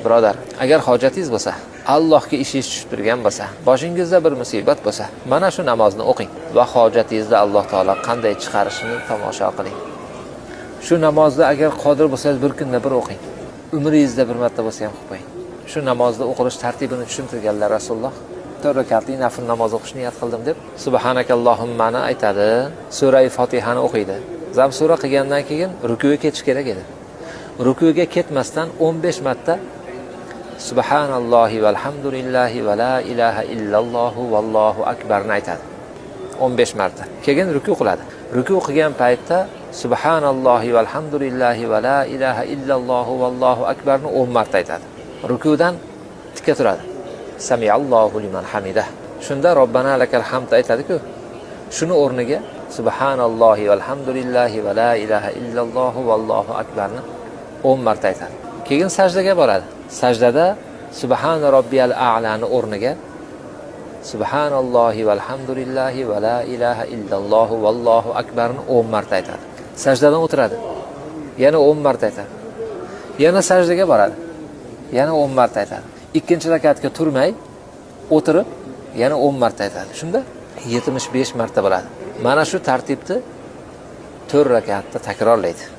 birodar, agar hojatingiz bo'lsa, Allohga ishingiz tushib turgan bo'lsa, boshingizda bir musibat bo'lsa, mana shu namozni o'qing va hojatingizni Alloh taolo qanday chiqarishini tomosha qiling. Shu namozni agar qodir bo'lsangiz bir kunda bir o'qing. Umringizda bir marta bo'lsa ham o'qing. Shu namozni o'qilish tartibini tushuntirganlar Rasululloh. 4 rakatli nafl namoz o'qishni niyat qildim deb subhanakallohimmani aytadi, sura Fatihani o'qiydi. Zam sura qilgandan keyin rukuga ketish kerak edi. Rukuga ketmasdan 15 marta subhanallohi valhamdulillahi va la ilaha illalloh vallohu akbarni aytadi. 15 marta. Keyin ruku qiladi. Ruku qilgan paytda subhanallohi valhamdulillahi va la ilaha illalloh vallohu akbarni 10 marta aytadi. Rukudan tikka turadi. Samiallohu liman hamidah. Shunda Robbana lakal hamd aytadi-ku. Shuni o'rniga subhanallohi valhamdulillahi va la ilaha illalloh vallohu akbarni 10 marta aytadi. Keyin sajdaga boradi. Sajdada subhan robbiyal a'lani o'rniga subhanallohi valhamdulillahi va la ilaha illalloh vallohu akbarni 10 marta aytadi. Sajdadan o'tiradi. Yana 10 marta aytadi. Yana sajdaga boradi. Yana 10 marta aytadi. Ikkinchi rakatga turmay o'tirib yana 10 marta aytadi. Shunda 75 marta bo'ladi. Mana shu tartibda 4 rakatda takrorlaydi.